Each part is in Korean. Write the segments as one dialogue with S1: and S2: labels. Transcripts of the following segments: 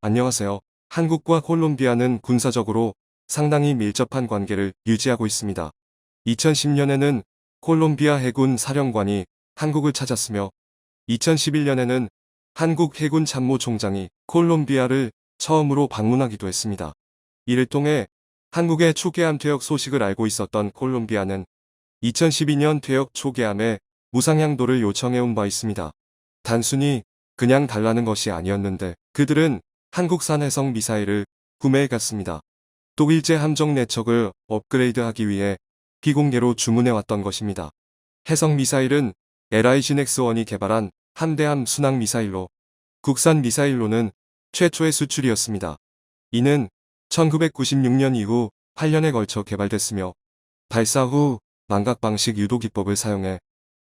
S1: 안녕하세요. 한국과 콜롬비아는 군사적으로 상당히 밀접한 관계를 유지하고 있습니다. 2010년에는 콜롬비아 해군 사령관이 한국을 찾았으며 2011년에는 한국 해군 참모총장이 콜롬비아를 처음으로 방문하기도 했습니다. 이를 통해 한국의 초계함 퇴역 소식을 알고 있었던 콜롬비아는 2012년 퇴역 초계함에 무상향도를 요청해온 바 있습니다. 단순히 그냥 달라는 것이 아니었는데 그들은 한국산 해성 미사일을 구매해 갔습니다. 독일제 함정 내척을 업그레이드하기 위해 비공개로 주문해 왔던 것입니다. 해성 미사일은 LIGNX-1이 개발한 함대함 순항 미사일로 국산 미사일로는 최초의 수출이었습니다. 이는 1996년 이후 8년에 걸쳐 개발됐으며 발사 후 망각 방식 유도 기법을 사용해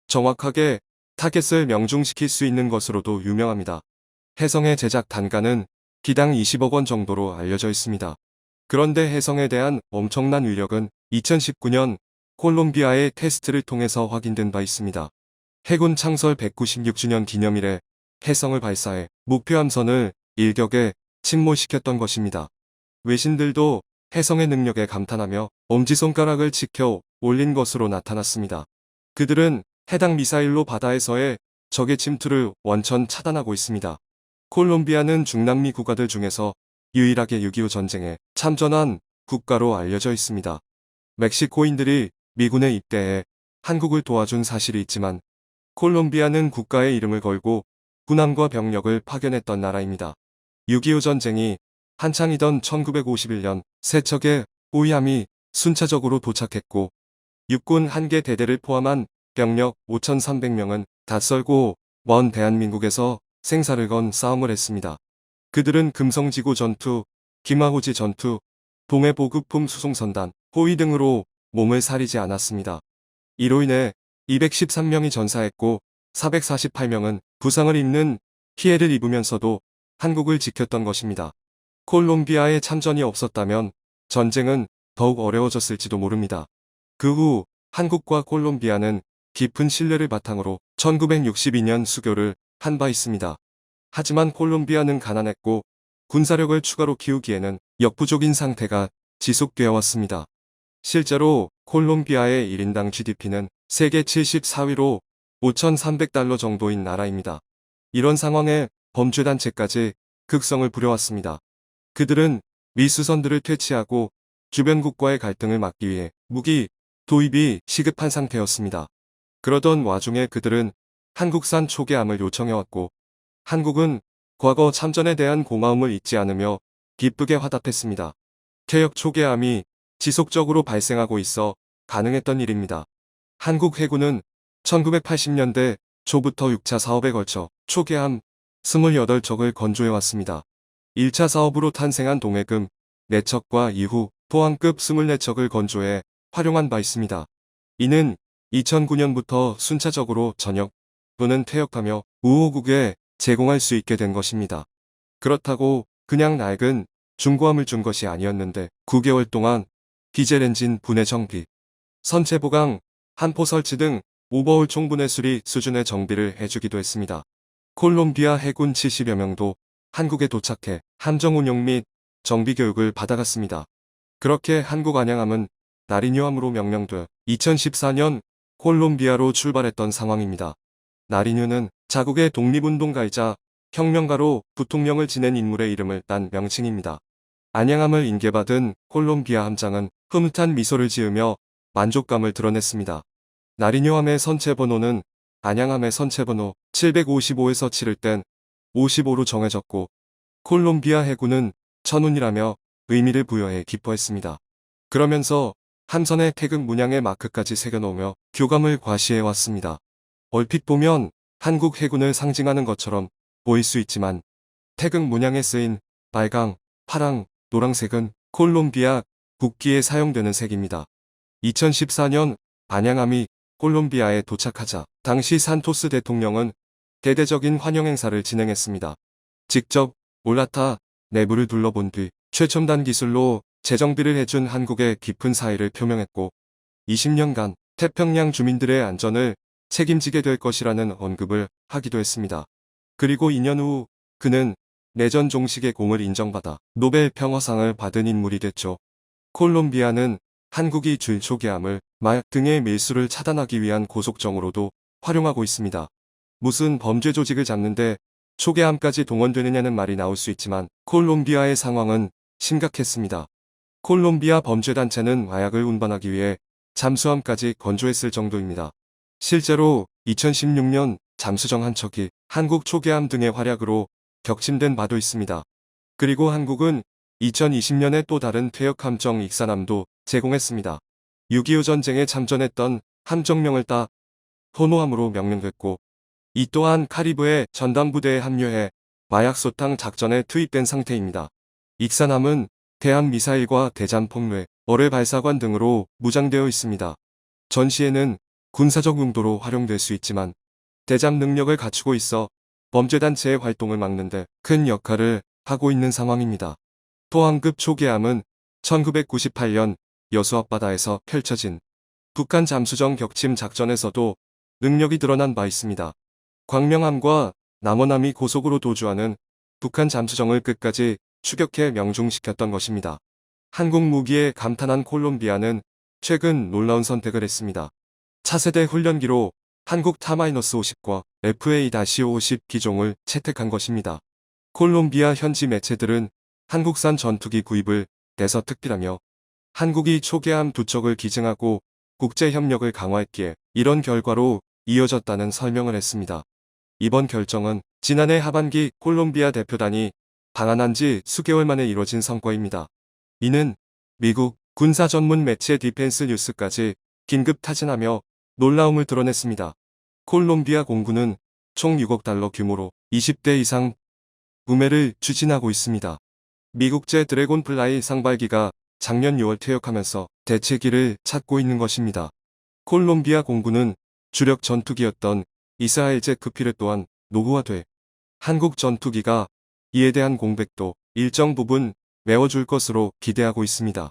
S1: 정확하게 타겟을 명중시킬 수 있는 것으로도 유명합니다. 해성의 제작 단가는 기당 20억 원 정도로 알려져 있습니다. 그런데 해성에 대한 엄청난 위력은 2019년 콜롬비아의 테스트를 통해서 확인된 바 있습니다. 해군 창설 196주년 기념일에 해성을 발사해 목표 함선을 일격에 침몰시켰던 것입니다. 외신들도 해성의 능력에 감탄하며 엄지손가락을 치켜 올린 것으로 나타났습니다. 그들은 해당 미사일로 바다에서의 적의 침투를 원천 차단하고 있습니다. 콜롬비아는 중남미 국가들 중에서 유일하게 6.25 전쟁에 참전한 국가로 알려져 있습니다. 멕시코인들이 미군에 입대해 한국을 도와준 사실이 있지만 콜롬비아는 국가의 이름을 걸고 군함과 병력을 파견했던 나라입니다. 6.25 전쟁이 한창이던 1951년 세 척의 호위함이 순차적으로 도착했고 육군 한 개 대대를 포함한 병력 5,300명은 다 썰고 먼 대한민국에서 생사를 건 싸움을 했습니다. 그들은 금성지구 전투, 김하호지 전투, 동해보급품 수송선단, 호위 등으로 몸을 사리지 않았습니다. 이로 인해 213명이 전사했고 448명은 부상을 입는 피해를 입으면서도 한국을 지켰던 것입니다. 콜롬비아의 참전이 없었다면 전쟁은 더욱 어려워졌을지도 모릅니다. 그 후 한국과 콜롬비아는 깊은 신뢰를 바탕으로 1962년 수교를 한 바 있습니다. 하지만 콜롬비아는 가난했고 군사력을 추가로 키우기에는 역부족인 상태가 지속되어 왔습니다. 실제로 콜롬비아의 1인당 GDP는 세계 74위로 5,300달러 정도인 나라입니다. 이런 상황에 범죄단체까지 극성을 부려왔습니다. 그들은 미수선들을 퇴치하고 주변국과의 갈등을 막기 위해 무기 도입이 시급한 상태였습니다. 그러던 와중에 그들은 한국산 초계함을 요청해왔고 한국은 과거 참전에 대한 고마움을 잊지 않으며 기쁘게 화답했습니다. 퇴역 초계함이 지속적으로 발생하고 있어 가능했던 일입니다. 한국 해군은 1980년대 초부터 6차 사업에 걸쳐 초계함 28척을 건조해왔습니다. 1차 사업으로 탄생한 동해금 4척과 이후 포항급 24척을 건조해 활용한 바 있습니다. 이는 2009년부터 순차적으로 전역 또는 퇴역하며 우호국에 제공할 수 있게 된 것입니다. 그렇다고 그냥 낡은 중고함을 준 것이 아니었는데 9개월 동안 디젤 엔진 분해 정비, 선체 보강, 한포 설치 등 오버홀 총분해 수리 수준의 정비를 해주기도 했습니다. 콜롬비아 해군 70여 명도 한국에 도착해 함정 운용 및 정비 교육을 받아갔습니다. 그렇게 한국 안양함은 나리뉴함으로 명명돼 2014년 콜롬비아로 출발했던 상황입니다. 나리뉴는 자국의 독립운동가이자 혁명가로 부통령을 지낸 인물의 이름을 딴 명칭입니다. 안양함을 인계받은 콜롬비아 함장은 흐뭇한 미소를 지으며 만족감을 드러냈습니다. 나리뉴함의 선체번호는 안양함의 선체번호 755에서 치를 땐 55로 정해졌고 콜롬비아 해군은 천운이라며 의미를 부여해 기뻐했습니다. 그러면서 함선의 태극 문양의 마크까지 새겨놓으며 교감을 과시해왔습니다. 얼핏 보면 한국 해군을 상징하는 것처럼 보일 수 있지만 태극 문양에 쓰인 빨강, 파랑, 노랑색은 콜롬비아 국기에 사용되는 색입니다. 2014년 안양함이 콜롬비아에 도착하자 당시 산토스 대통령은 대대적인 환영 행사를 진행했습니다. 직접 올라타 내부를 둘러본 뒤 최첨단 기술로 재정비를 해준 한국의 깊은 사의를 표명했고 20년간 태평양 주민들의 안전을 책임지게 될 것이라는 언급을 하기도 했습니다. 그리고 2년 후 그는 내전 종식의 공을 인정받아 노벨 평화상을 받은 인물이 됐죠. 콜롬비아는 한국이 줄 초계함을 마약 등의 밀수를 차단하기 위한 고속정으로도 활용하고 있습니다. 무슨 범죄 조직을 잡는데 초계함까지 동원되느냐는 말이 나올 수 있지만 콜롬비아의 상황은 심각했습니다. 콜롬비아 범죄단체는 마약을 운반하기 위해 잠수함까지 건조했을 정도입니다. 실제로 2016년 잠수정 한 척이 한국 초계함 등의 활약으로 격침된 바도 있습니다. 그리고 한국은 2020년에 또 다른 퇴역함정 익사남도 제공했습니다. 6.25 전쟁에 참전했던 함정명을 따 호노함으로 명명됐고 이 또한 카리브해 전담부대에 합류해 마약소탕 작전에 투입된 상태입니다. 익사남은 대함미사일과 대잠폭뢰, 어뢰 발사관 등으로 무장되어 있습니다. 전시에는 군사적 용도로 활용될 수 있지만 대잠 능력을 갖추고 있어 범죄단체의 활동을 막는 데 큰 역할을 하고 있는 상황입니다. 포항급 초계함은 1998년 여수 앞바다에서 펼쳐진 북한 잠수정 격침 작전에서도 능력이 드러난 바 있습니다. 광명함과 남원함이 고속으로 도주하는 북한 잠수정을 끝까지 추격해 명중시켰던 것입니다. 한국 무기에 감탄한 콜롬비아는 최근 놀라운 선택을 했습니다. 차세대 훈련기로 한국 타-50과 FA-50 기종을 채택한 것입니다. 콜롬비아 현지 매체들은 한국산 전투기 구입을 대서특필하며 한국이 초계함 2척을 기증하고 국제협력을 강화했기에 이런 결과로 이어졌다는 설명을 했습니다. 이번 결정은 지난해 하반기 콜롬비아 대표단이 방한한 지 수개월 만에 이뤄진 성과입니다. 이는 미국 군사 전문 매체 디펜스 뉴스까지 긴급 타진하며 놀라움을 드러냈습니다. 콜롬비아 공군은 총 6억 달러 규모로 20대 이상 구매를 추진하고 있습니다. 미국제 드래곤플라이 상발기가 작년 6월 퇴역하면서 대체기를 찾고 있는 것입니다. 콜롬비아 공군은 주력 전투기였던 이스라엘 제크피를 또한 노후화돼 한국 전투기가 이에 대한 공백도 일정 부분 메워줄 것으로 기대하고 있습니다.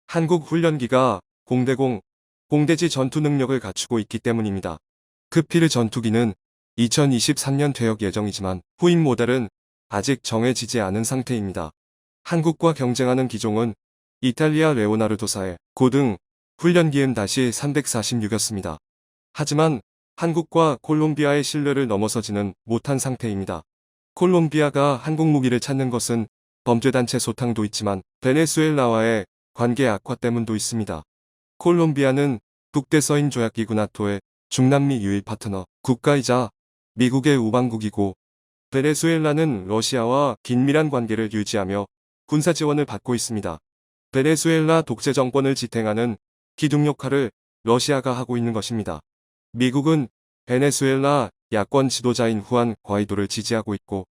S1: 한국 훈련기가 공대공, 공대지 전투 능력을 갖추고 있기 때문입니다. 크피르 전투기는 2023년 퇴역 예정이지만 후임 모델은 아직 정해지지 않은 상태입니다. 한국과 경쟁하는 기종은 이탈리아 레오나르도사의 고등 훈련기 M-346였습니다. 하지만 한국과 콜롬비아의 신뢰를 넘어서지는 못한 상태입니다. 콜롬비아가 한국 무기를 찾는 것은 범죄단체 소탕도 있지만 베네수엘라와의 관계 악화 때문도 있습니다. 콜롬비아는 북대서인 조약기구 나토의 중남미 유일 파트너 국가이자 미국의 우방국이고 베네수엘라는 러시아와 긴밀한 관계를 유지하며 군사 지원을 받고 있습니다. 베네수엘라 독재 정권을 지탱하는 기둥 역할을 러시아가 하고 있는 것입니다. 미국은 베네수엘라 야권 지도자인 후안 과이도를 지지하고 있고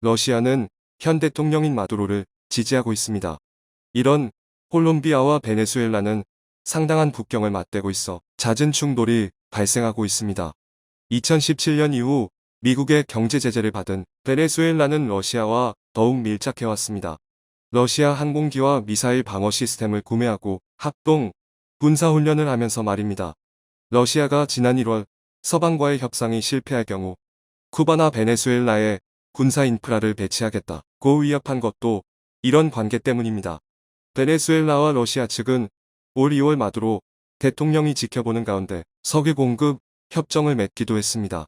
S1: 러시아는 현 대통령인 마두로를 지지하고 있습니다. 이런 콜롬비아와 베네수엘라는 상당한 국경을 맞대고 있어 잦은 충돌이 발생하고 있습니다. 2017년 이후 미국의 경제 제재를 받은 베네수엘라는 러시아와 더욱 밀착해왔습니다. 러시아 항공기와 미사일 방어 시스템을 구매하고 합동 군사훈련을 하면서 말입니다. 러시아가 지난 1월 서방과의 협상이 실패할 경우 쿠바나 베네수엘라에 군사 인프라를 배치하겠다고 위협한 것도 이런 관계 때문입니다. 베네수엘라와 러시아 측은 올 2월 마두로 대통령이 지켜보는 가운데 석유 공급 협정을 맺기도 했습니다.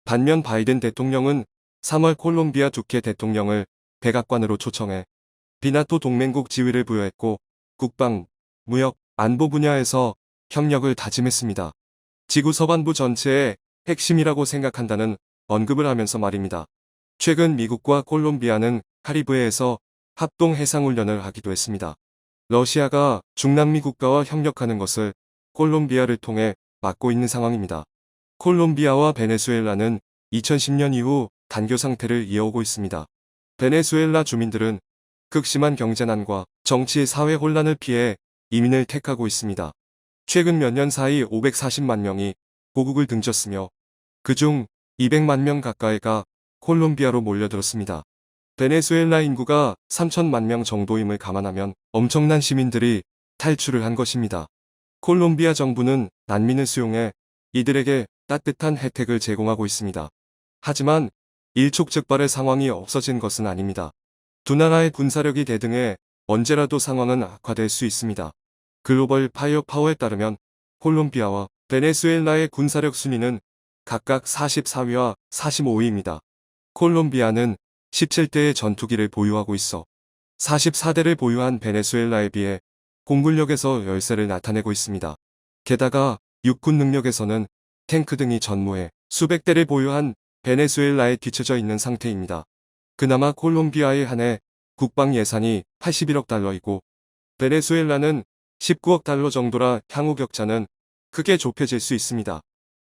S1: 반면 바이든 대통령은 3월 콜롬비아 두케 대통령을 백악관으로 초청해 비나토 동맹국 지위를 부여했고 국방, 무역, 안보 분야에서 협력을 다짐했습니다. 지구 서반부 전체의 핵심이라고 생각한다는 언급을 하면서 말입니다. 최근 미국과 콜롬비아는 카리브해에서 합동 해상훈련을 하기도 했습니다. 러시아가 중남미 국가와 협력하는 것을 콜롬비아를 통해 막고 있는 상황입니다. 콜롬비아와 베네수엘라는 2010년 이후 단교 상태를 이어오고 있습니다. 베네수엘라 주민들은 극심한 경제난과 정치 사회 혼란을 피해 이민을 택하고 있습니다. 최근 몇 년 사이 540만 명이 고국을 등졌으며 그중 200만 명 가까이가 콜롬비아로 몰려들었습니다. 베네수엘라 인구가 3천만 명 정도임을 감안하면 엄청난 시민들이 탈출을 한 것입니다. 콜롬비아 정부는 난민을 수용해 이들에게 따뜻한 혜택을 제공하고 있습니다. 하지만 일촉즉발의 상황이 없어진 것은 아닙니다. 두 나라의 군사력이 대등해 언제라도 상황은 악화될 수 있습니다. 글로벌 파이어 파워에 따르면 콜롬비아와 베네수엘라의 군사력 순위는 각각 44위와 45위입니다. 콜롬비아는 17대의 전투기를 보유하고 있어 44대를 보유한 베네수엘라에 비해 공군력에서 열세를 나타내고 있습니다. 게다가 육군 능력에서는 탱크 등이 전무해 수백 대를 보유한 베네수엘라에 뒤처져 있는 상태입니다. 그나마 콜롬비아의 한 해 국방 예산이 81억 달러이고 베네수엘라는 19억 달러 정도라 향후 격차는 크게 좁혀질 수 있습니다.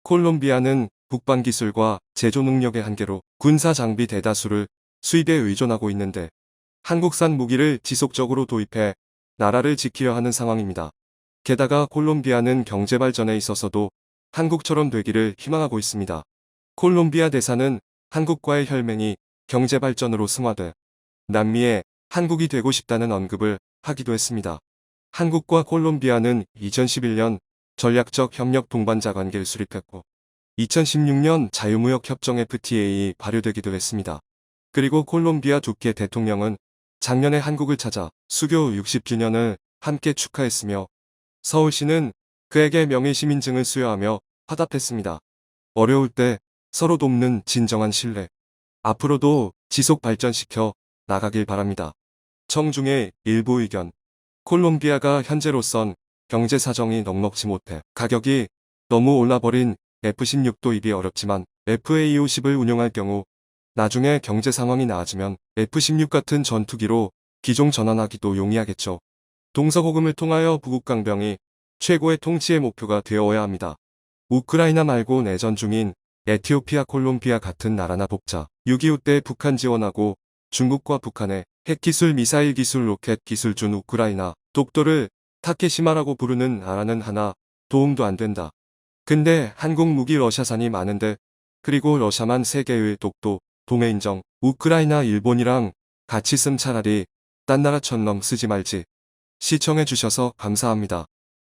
S1: 콜롬비아는 국방 기술과 제조 능력의 한계로 군사 장비 대다수를 수입에 의존하고 있는데 한국산 무기를 지속적으로 도입해 나라를 지키려 하는 상황입니다. 게다가 콜롬비아는 경제 발전에 있어서도 한국처럼 되기를 희망하고 있습니다. 콜롬비아 대사는 한국과의 혈맹이 경제 발전으로 승화돼 남미에 한국이 되고 싶다는 언급을 하기도 했습니다. 한국과 콜롬비아는 2011년 전략적 협력 동반자 관계를 수립했고 2016년 자유무역 협정 FTA이 발효되기도 했습니다. 그리고 콜롬비아 두께 대통령은 작년에 한국을 찾아 수교 60주년을 함께 축하했으며 서울시는 그에게 명예시민증을 수여하며 화답했습니다. 어려울 때 서로 돕는 진정한 신뢰. 앞으로도 지속 발전시켜 나가길 바랍니다. 청중의 일부 의견. 콜롬비아가 현재로선 경제 사정이 넉넉지 못해 가격이 너무 올라버린 F-16 도입이 어렵지만 FA-50을 운용할 경우 나중에 경제 상황이 나아지면 F-16 같은 전투기로 기종 전환하기도 용이하겠죠. 동서고금을 통하여 부국강병이 최고의 통치의 목표가 되어야 합니다. 우크라이나 말고 내전 중인 에티오피아, 콜롬비아 같은 나라나 돕자. 6.25 때 북한 지원하고 중국과 북한의 핵기술, 미사일 기술, 로켓 기술 준 우크라이나, 독도를 타케시마라고 부르는 나라는 하나 도움도 안 된다. 근데 한국 무기 러시아산이 많은데 그리고 러시아만 3개의 독도, 동해인정, 우크라이나, 일본이랑 같이 쓰면 차라리 딴 나라처럼 쓰지 말지. 시청해주셔서 감사합니다.